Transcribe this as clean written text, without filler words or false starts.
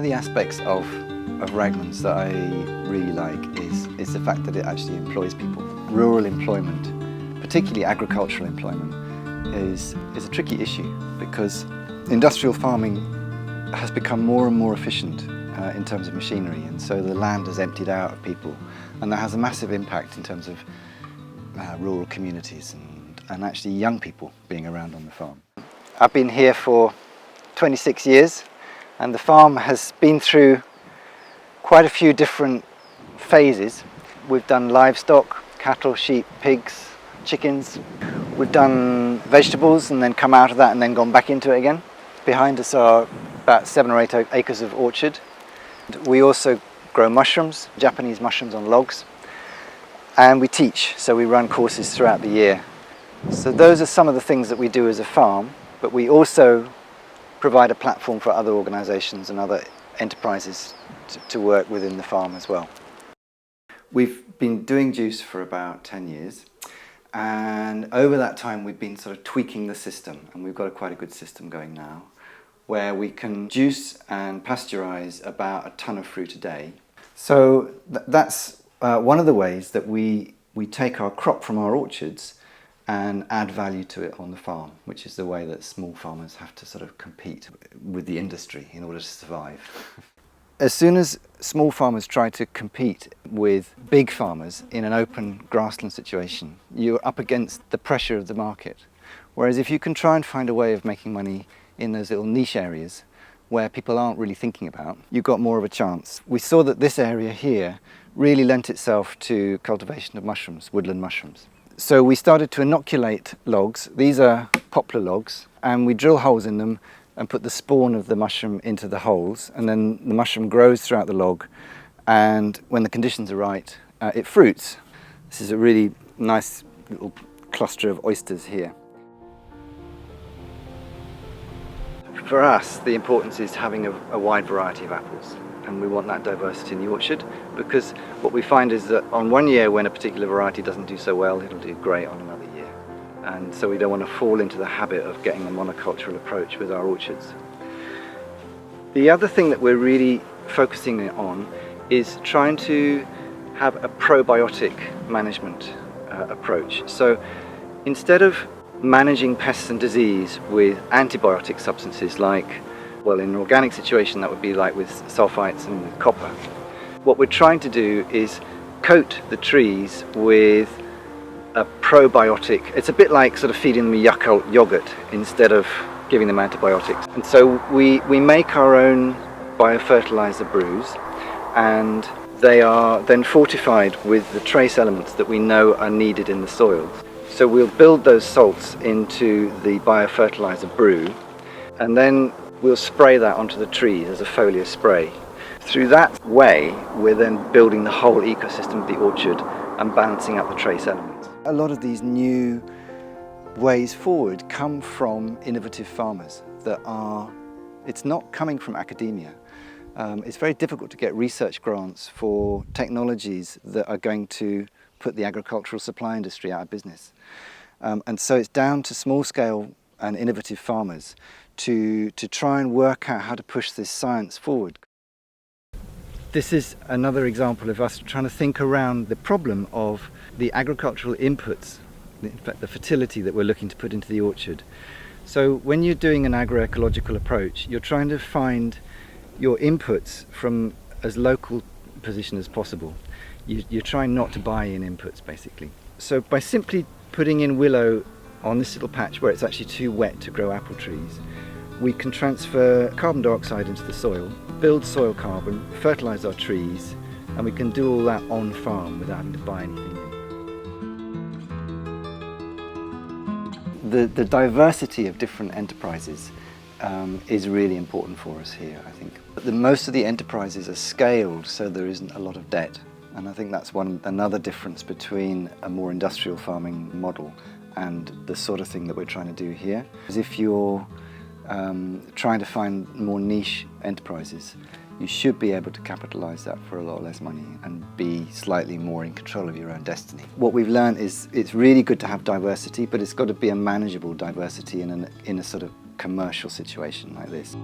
the aspects of Ragman's that I really like is the fact that it actually employs people. Rural employment, particularly agricultural employment, is a tricky issue because industrial farming has become more and more efficient in terms of machinery, and so the land has emptied out of people, and that has a massive impact in terms of rural communities and actually young people being around on the farm. I've been here for 26 years, and the farm has been through quite a few different phases. We've done livestock, cattle, sheep, pigs, chickens. We've done vegetables and then come out of that and then gone back into it again. Behind us are about 7 or 8 acres of orchard. We also grow mushrooms, Japanese mushrooms on logs, and we teach, so we run courses throughout the year. So those are some of the things that we do as a farm, but we also provide a platform for other organisations and other enterprises to work within the farm as well. We've been doing juice for about 10 years, and over that time we've been sort of tweaking the system, and we've got quite a good system going now where we can juice and pasteurise about a ton of fruit a day. So that's one of the ways that we take our crop from our orchards and add value to it on the farm, which is the way that small farmers have to sort of compete with the industry in order to survive. As soon as small farmers try to compete with big farmers in an open grassland situation, you're up against the pressure of the market. Whereas if you can try and find a way of making money in those little niche areas where people aren't really thinking about, you've got more of a chance. We saw that this area here really lent itself to cultivation of mushrooms, woodland mushrooms. So we started to inoculate logs. These are poplar logs, and we drill holes in them and put the spawn of the mushroom into the holes, and then the mushroom grows throughout the log, and when the conditions are right, it fruits. This is a really nice little cluster of oysters here. For us, the importance is having a wide variety of apples, and we want that diversity in the orchard, because what we find is that on one year when a particular variety doesn't do so well, it'll do great on another year. And so we don't want to fall into the habit of getting a monocultural approach with our orchards. The other thing that we're really focusing on is trying to have a probiotic management approach. So instead of managing pests and disease with antibiotic substances like, well, in an organic situation that would be like with sulfites and with copper, what we're trying to do is coat the trees with a probiotic. It's a bit like sort of feeding them Yakult yogurt instead of giving them antibiotics. And so we make our own biofertiliser brews, and they are then fortified with the trace elements that we know are needed in the soils. So we'll build those salts into the biofertiliser brew, and then we'll spray that onto the trees as a foliar spray. Through that way, we're then building the whole ecosystem of the orchard and balancing up the trace elements. A lot of these new ways forward come from innovative farmers it's not coming from academia. It's very difficult to get research grants for technologies that are going to put the agricultural supply industry out of business. And so it's down to small scale and innovative farmers to try and work out how to push this science forward. This is another example of us trying to think around the problem of the agricultural inputs, in fact the fertility that we're looking to put into the orchard. So when you're doing an agroecological approach, you're trying to find your inputs from as local position as possible. You're trying not to buy in inputs, basically. So by simply putting in willow on this little patch where it's actually too wet to grow apple trees, we can transfer carbon dioxide into the soil, build soil carbon, fertilise our trees, and we can do all that on farm without having to buy anything in. The diversity of different enterprises is really important for us here, I think. But most of the enterprises are scaled so there isn't a lot of debt, and I think that's another difference between a more industrial farming model and the sort of thing that we're trying to do here. Because if you're trying to find more niche enterprises, you should be able to capitalise that for a lot less money and be slightly more in control of your own destiny. What we've learned is it's really good to have diversity, but it's got to be a manageable diversity in a sort of commercial situation like this.